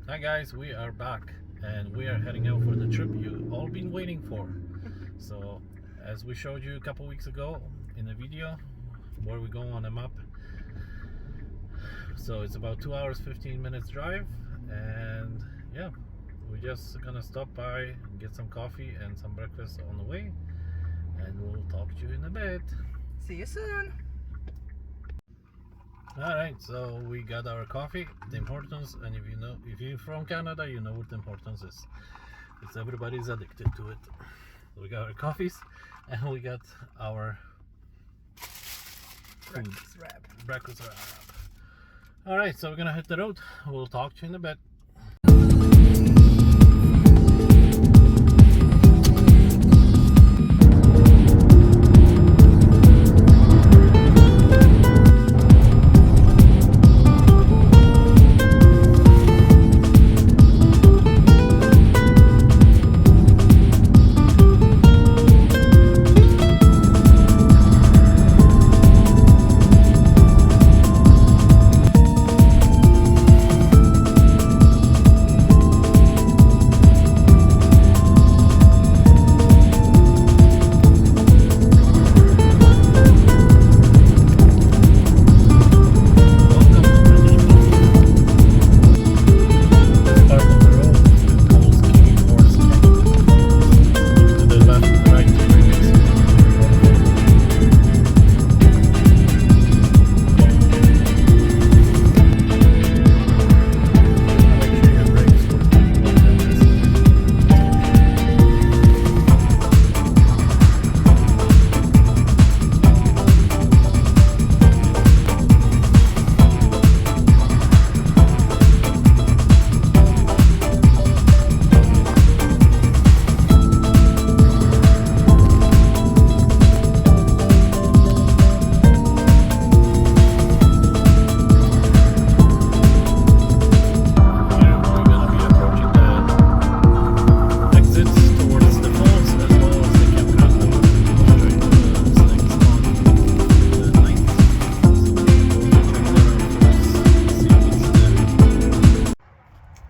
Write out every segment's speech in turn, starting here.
Hi guys, we are back and we are heading out for the trip you all been waiting for. So as we showed you a couple weeks ago in a video where we go on a map, so it's about 2 hours 15 minutes drive, and yeah, we're just gonna stop by and get some coffee and some breakfast on the way, and we'll talk to you in a bit. See you soon. Alright, so we got our coffee, Tim Hortons, and if you're from Canada, you know what Tim Hortons is. It's everybody's addicted to it. So we got our coffees and we got our breakfast wrap. Alright, so we're gonna hit the road. We'll talk to you in a bit.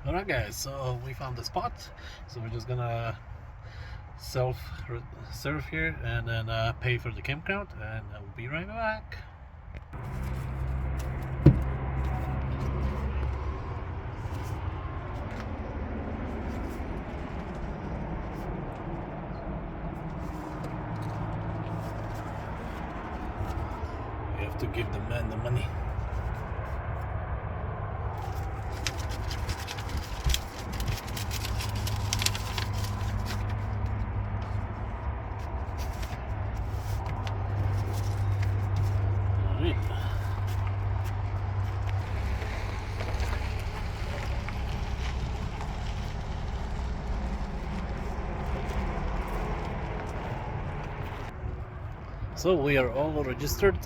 Alright guys, so we found the spot, so we're just gonna self-serve here and then pay for the campground, and I'll be right back. We have to give the man the money. So we are all registered.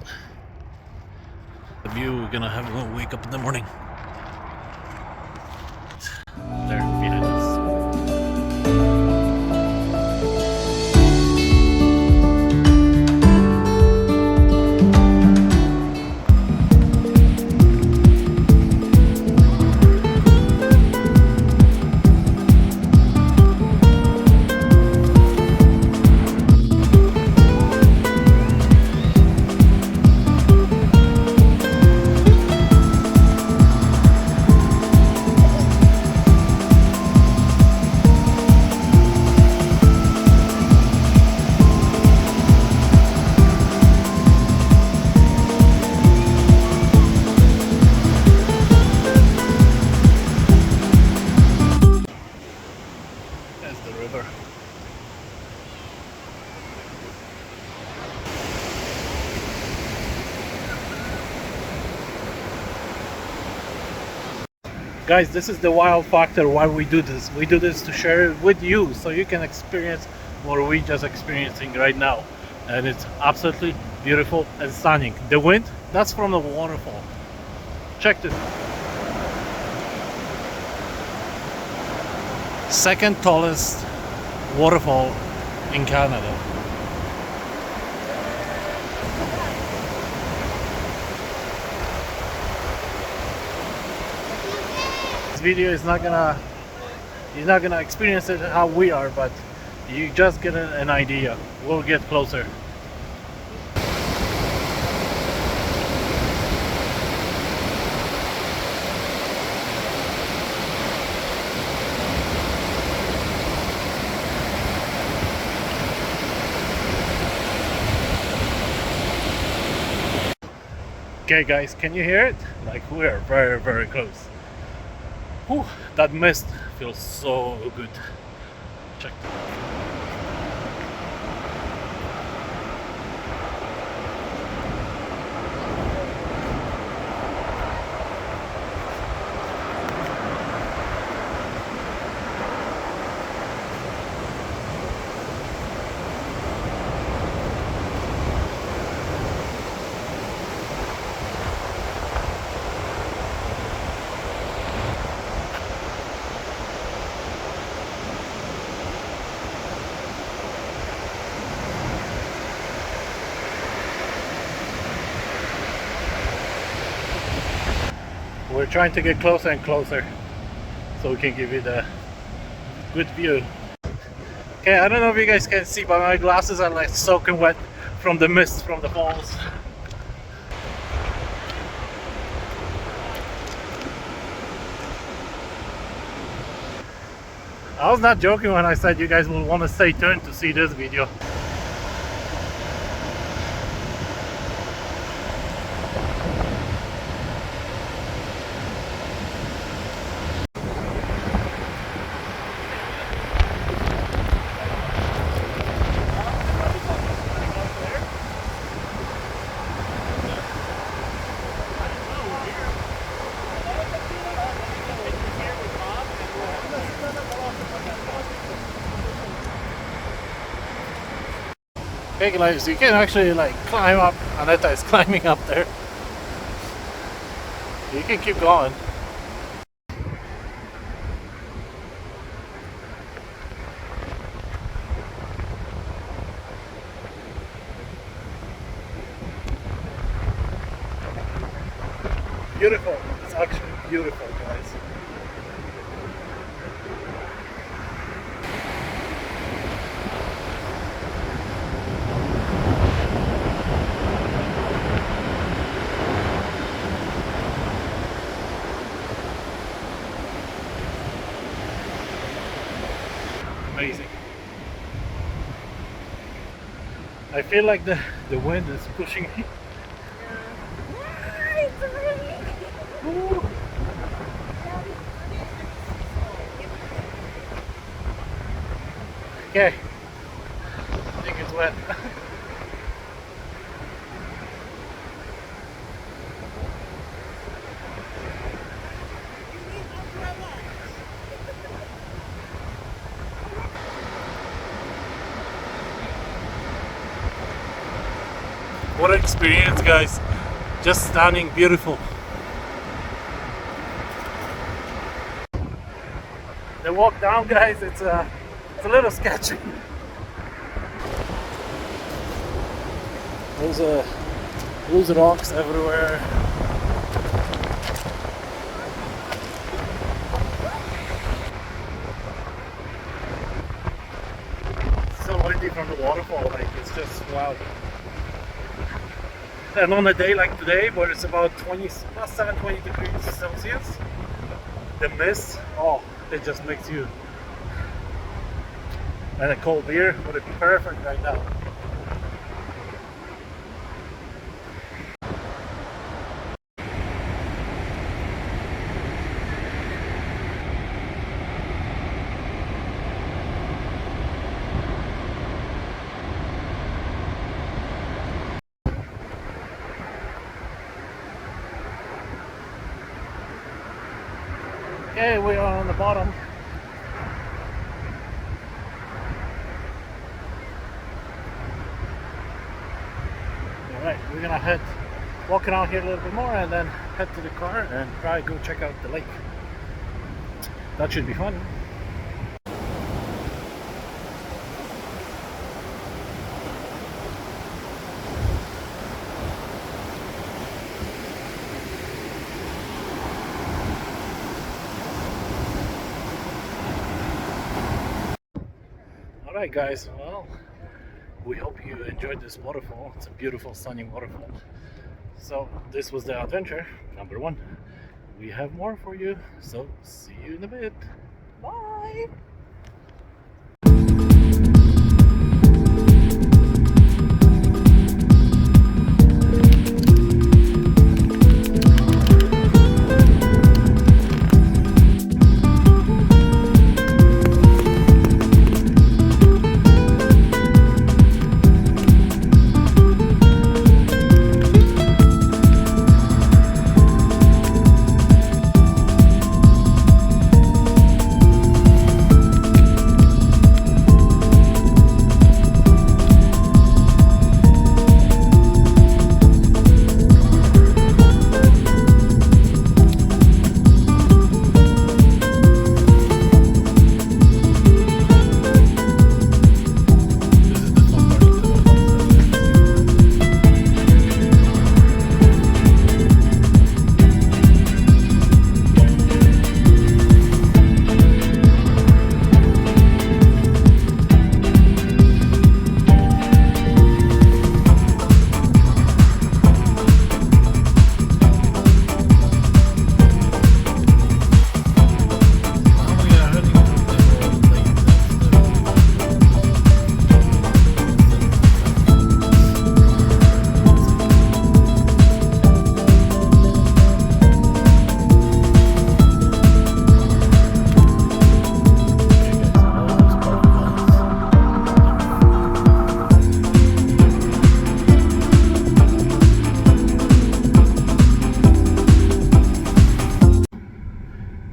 The view we're gonna have when we wake up in the morning. There behind us. Guys, this is the wild factor why we do this. We do this to share it with you so you can experience what we just experiencing right now. And it's absolutely beautiful and stunning. The wind, that's from the waterfall. Check this. Second tallest waterfall in Canada. This video is not gonna, you're not gonna experience it how we are, but you just get an idea. We'll get closer. Okay guys, can you hear it? Like, we are very, very close. Whew, that mist feels so good. Check. We're trying to get closer and closer so we can give you the good view. Okay, I don't know if you guys can see, but my glasses are like soaking wet from the mist from the falls. I was not joking when I said you guys will want to stay tuned to see this video. Okay guys, you can actually like climb up. Aneta is climbing up there. You can keep going. Beautiful. It's actually beautiful, guys. Amazing. I feel like the wind is pushing me. Okay, I think it's wet. What an experience, guys. Just stunning, beautiful. The walk down, guys, it's a little sketchy. There's loose rocks everywhere. So windy from the waterfall, like it's just wow. And on a day like today, where it's about 20 degrees Celsius, the mist, oh, it just makes you. And a cold beer would be perfect right now. Okay, we are on the bottom. Alright, we're gonna walk around here a little bit more and then head to the car and try to go check out the lake. That should be fun. Alright guys, well, we hope you enjoyed this waterfall. It's a beautiful sunny waterfall. So this was the adventure number 1. We have more for you, so see you in a bit. Bye!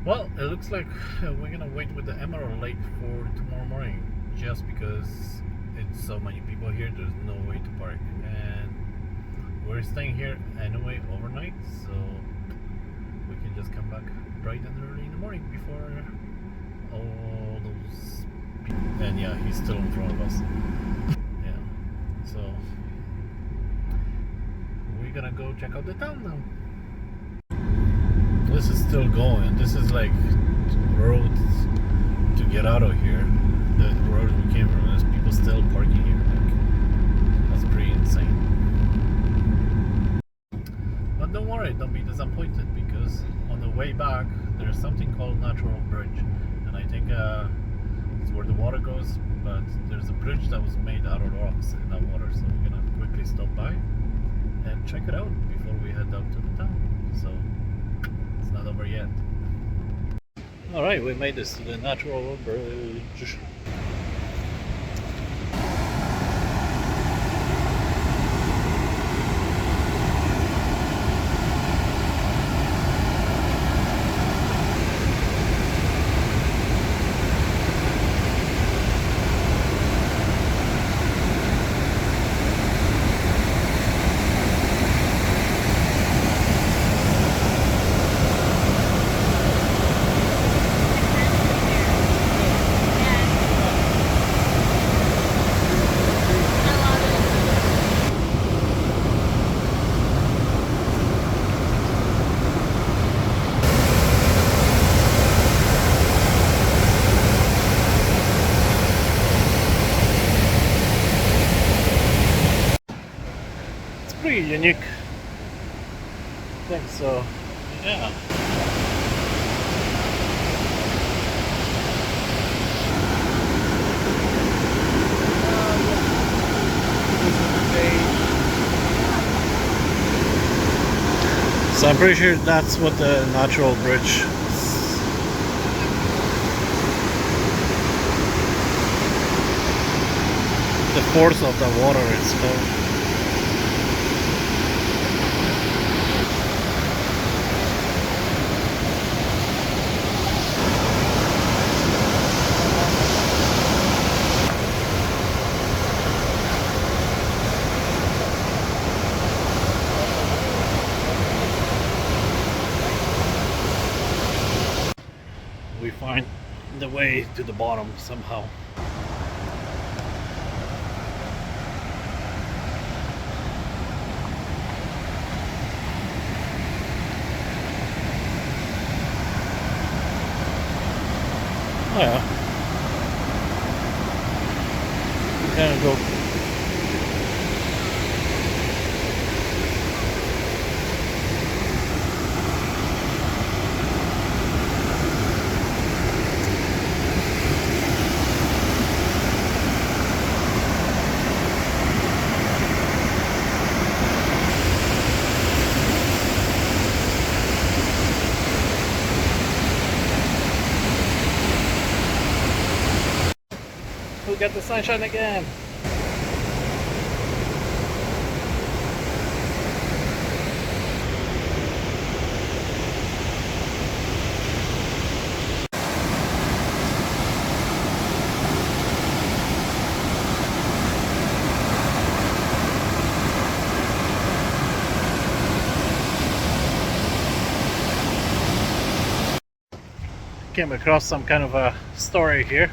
Well, it looks like we're gonna wait with the Emerald Lake for tomorrow morning, just because it's so many people here. There's no way to park, and we're staying here anyway overnight, so we can just come back bright and early in the morning before all those people. And yeah, he's still in front of us. Yeah, so we're gonna go check out the town now. This is still going. This is like roads to get out of here. The road we came from. There's people still parking here. Like, that's pretty insane. But don't worry, don't be disappointed, because on the way back there's something called Natural Bridge, and I think it's where the water goes. But there's a bridge that was made out of rocks in that water, so we're gonna quickly stop by and check it out before we head out to the town. So. Not over yet. Alright, we made this to the Natural Bridge. Pretty unique thing, so yeah. So I'm pretty sure that's what the Natural Bridge is. The force of the water is so. We find the way to the bottom somehow. Oh yeah. Gonna go. We'll get the sunshine again. Came across some kind of a story here.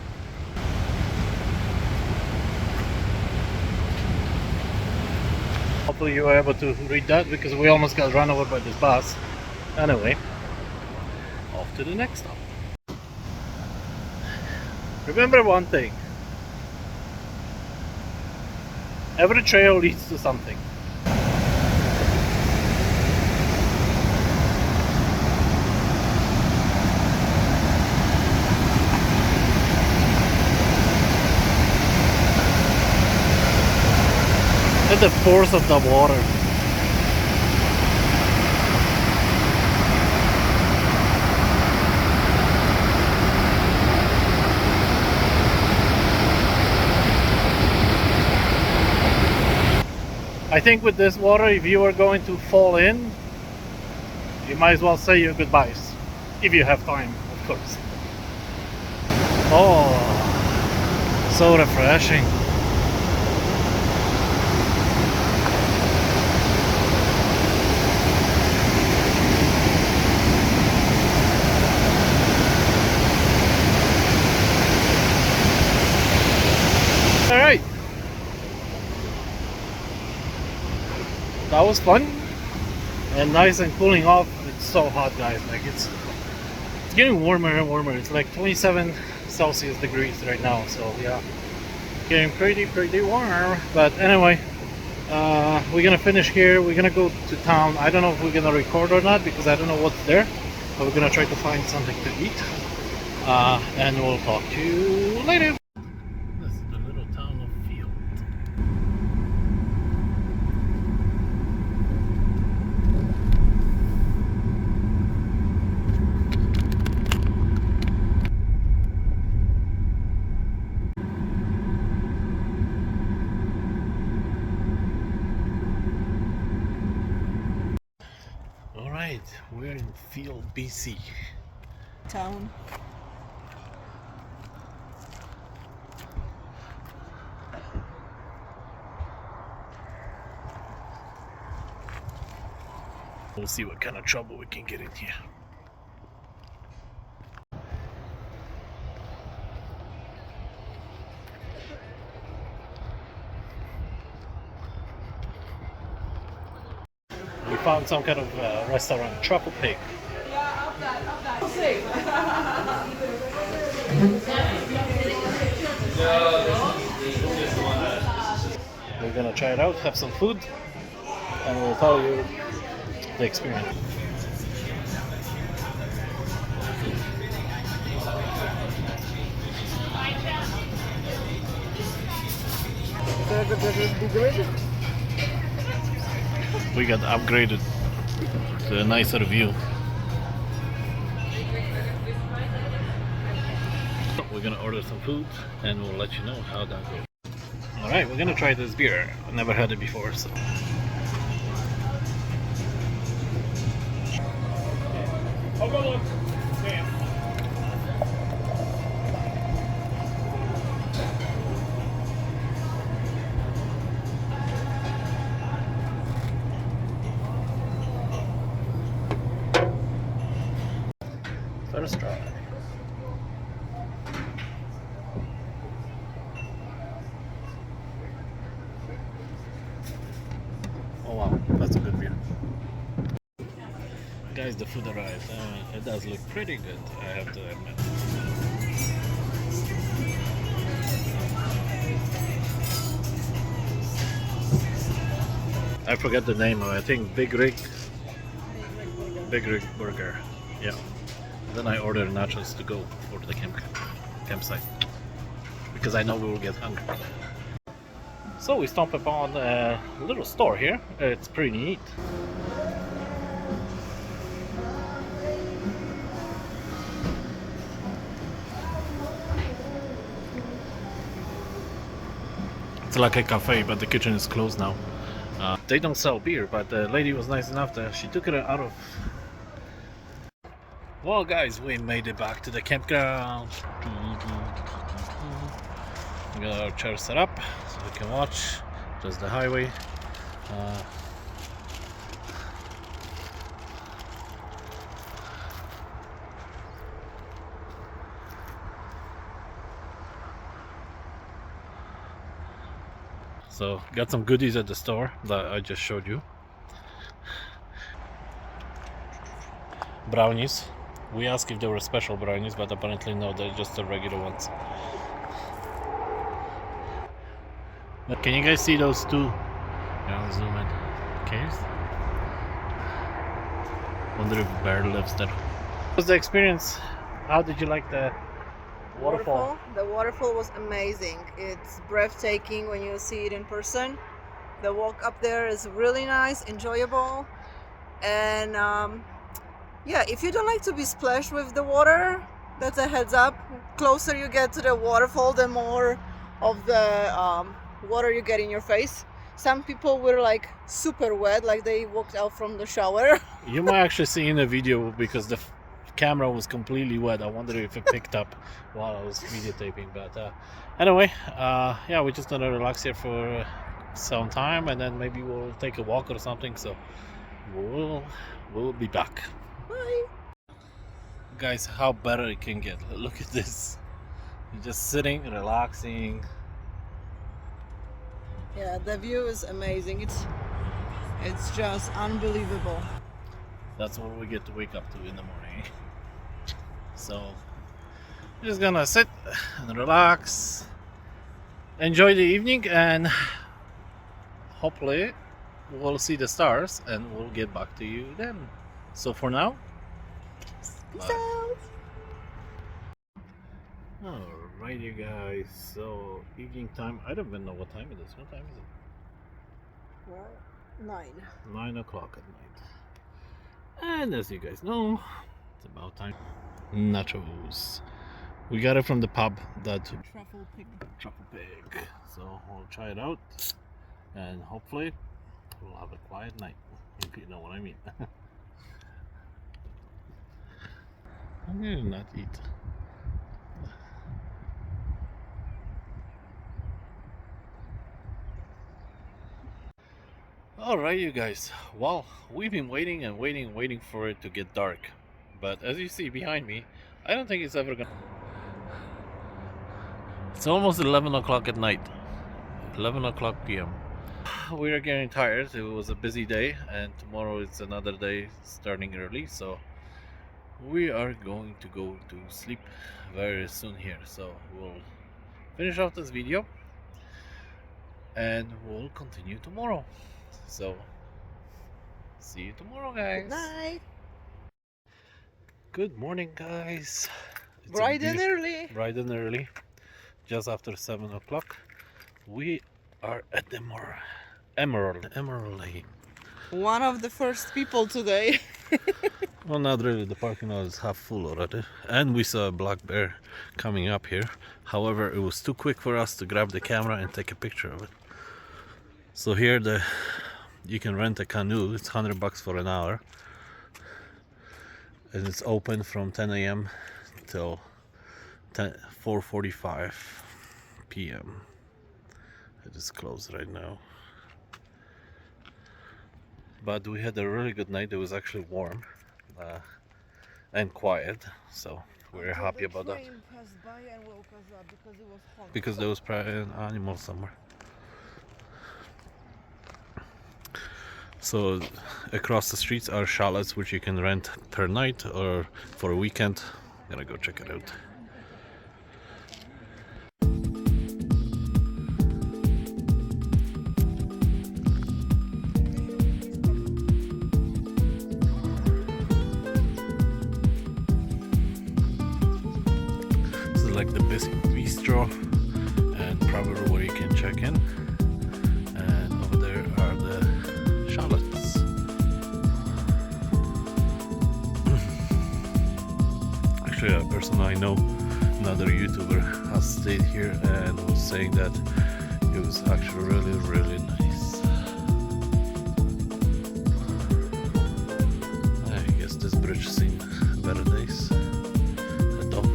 Hopefully you were able to read that, because we almost got run over by this bus. Anyway, off to the next stop. Remember one thing: every trail leads to something. At the force of the water. I think with this water, if you are going to fall in, you might as well say your goodbyes. If you have time, of course. Oh, so refreshing. Alright, that was fun and nice and cooling off. It's so hot, guys, like it's getting warmer and warmer. It's like 27 Celsius degrees right now, so yeah, getting pretty warm. But anyway, we're gonna finish here. We're gonna go to town. I don't know if we're gonna record or not, because I don't know what's there, but we're gonna try to find something to eat, and we'll talk to you later. Alright, we're in Field, BC. Town. We'll see what kind of trouble we can get in here. We found some kind of restaurant, Truffle Pig. Yeah, up that. See. We're gonna try it out, have some food, and we'll tell you the experience. We got upgraded to a nicer view. We're gonna order some food and we'll let you know how that goes. Alright, we're gonna try this beer. I've never had it before, so. First try. Oh wow, that's a good beer. Guys, the food arrived. It does look pretty good, I have to admit. I forget the name of it. I think Big Rig Burger. Yeah. Then I ordered nachos to go for the campsite because I know we will get hungry. So we stumbled upon a little store here. It's pretty neat. It's like a cafe, but the kitchen is closed now. They don't sell beer, but the lady was nice enough that she took it out of. Well, guys, we made it back to the campground. We got our chair set up so we can watch just the highway. So got some goodies at the store that I just showed you. Brownies. We asked if they were special brownies, but apparently no, they're just the regular ones. Can you guys see those two? Yeah, I'll zoom in. Can you? Wonder if bear lives there. What was the experience? How did you like the waterfall? The waterfall was amazing. It's breathtaking when you see it in person. The walk up there is really nice, enjoyable, and yeah, if you don't like to be splashed with the water, that's a heads up. Closer you get to the waterfall, the more of the water you get in your face. Some people were like super wet, like they walked out from the shower. You might actually see in the video because the camera was completely wet. I wonder if it picked up while I was videotaping. But anyway, yeah, we're just gonna relax here for some time, and then maybe we'll take a walk or something. So we'll be back. Bye. Guys, how better it can get. Look at this. You're just sitting, relaxing. Yeah, the view is amazing. It's just unbelievable. That's what we get to wake up to in the morning. So we're just gonna sit and relax, enjoy the evening, and hopefully we'll see the stars and we'll get back to you then. So for now, Peace bye. out. Alright, you guys, so evening time. I don't even know what time it is. What time is it? Well, 9. 9 o'clock at night. And as you guys know, it's about time. Nachos. We got it from the pub that Truffle pig. Truffle Pig. So we'll try it out, and hopefully we'll have a quiet night, if you know what I mean. I'm gonna not eat. Alright, you guys, well, we've been waiting and waiting for it to get dark, but as you see behind me, I don't think it's ever gonna. It's almost 11 o'clock at night, 11 o'clock p.m. We are getting tired. It was a busy day, and tomorrow it's another day starting early, so we are going to go to sleep very soon here. So we'll finish off this video and we'll continue tomorrow. So see you tomorrow, guys. Good night. Good morning, guys. It's Bright and early. bright and early, just after 7 o'clock. We are at the Emerald Lane. One of the first people today. Well, not really. The parking lot is half full already, and we saw a black bear coming up here. However, it was too quick for us to grab the camera and take a picture of it. So here you can rent a canoe. It's $100 for an hour, and it's open from 10 a.m. till 4:45 p.m. It is closed right now. But we had a really good night. It was actually warm and quiet, so we're happy about that. Because there was probably an animal somewhere. So across the streets are chalets which you can rent per night or for a weekend. I'm gonna go check it out. is like the bistro and probably where you can check in. And over there are the chalets. Actually, a person I know, another YouTuber, has stayed here and was saying that it was actually really nice. I guess this bridge seen better days. The dock.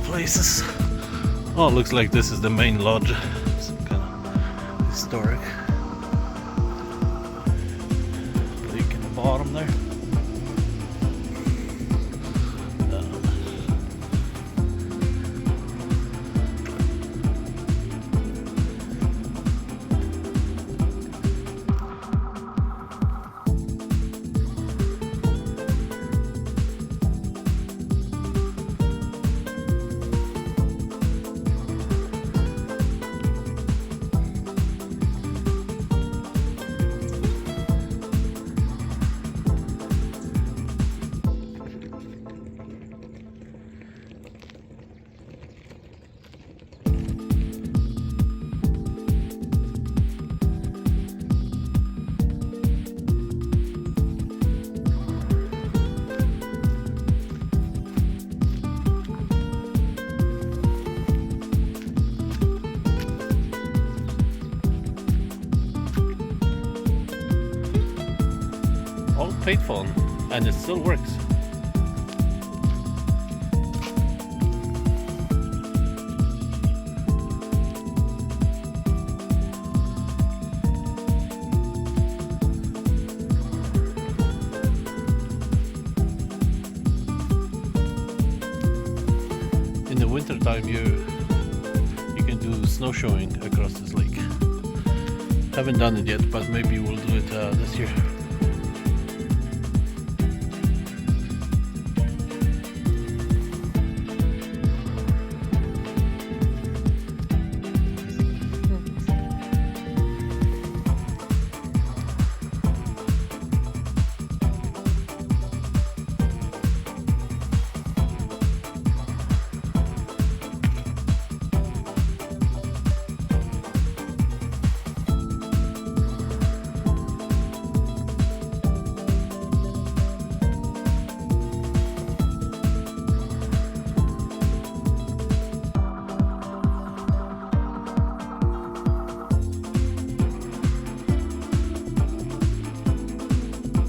Places. Oh, looks like this is the main lodge. Some kind of historic lake in the bottom there. Paid for, and it still works. In the winter time, you can do snowshoeing across this lake. Haven't done it yet, but maybe we'll do it this year.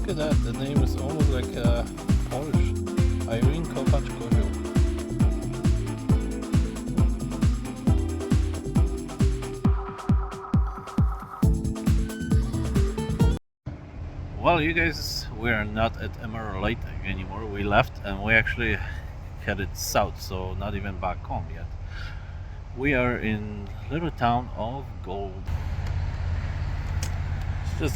Look at that, the name is almost like Polish. Irene Takakkaw. Well, you guys, we are not at Emerald Lake anymore. We left and we actually headed south, so not even back home yet. We are in little town of Gold. It's just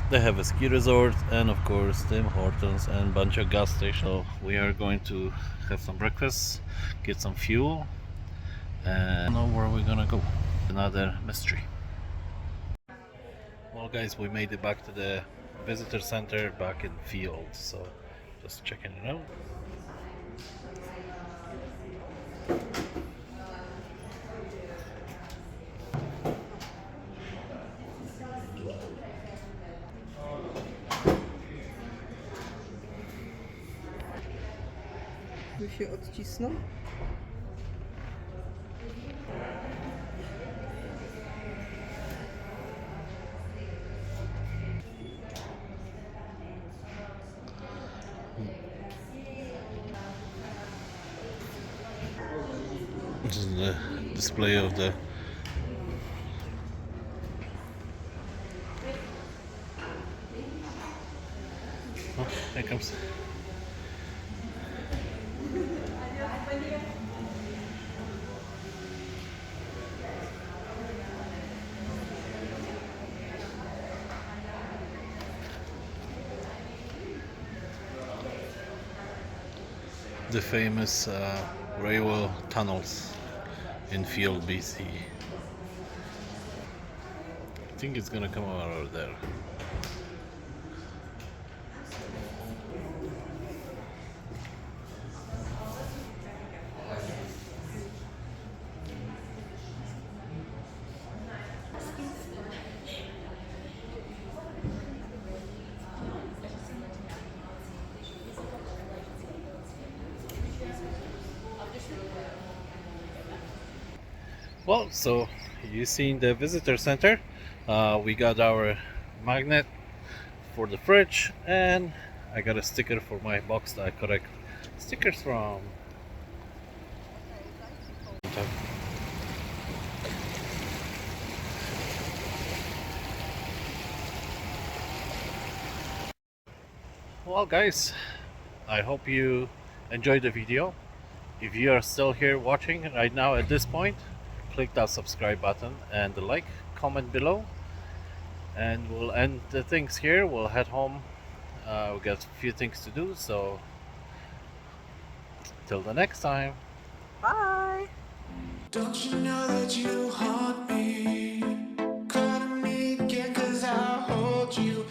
they have a ski resort and of course Tim Hortons and bunch of gas stations. So we are going to have some breakfast, get some fuel, and I don't know where we're gonna go. Another mystery. Well guys, we made it back to the visitor center back in field, so just checking it out. By się odcisną. This is the display of the it comes. The famous railway tunnels in Field, BC. I think it's gonna come out over there. Well, so you seen the visitor center. We got our magnet for the fridge, and I got a sticker for my box that I collect stickers from. Well, guys, I hope you enjoyed the video. If you are still here watching right now at this point, click that subscribe button and the like, comment below, and we'll end the things here. We'll head home. We got a few things to do, so till the next time. Bye. Don't you know that you haunt me? Call me again, 'cause I'll hold you.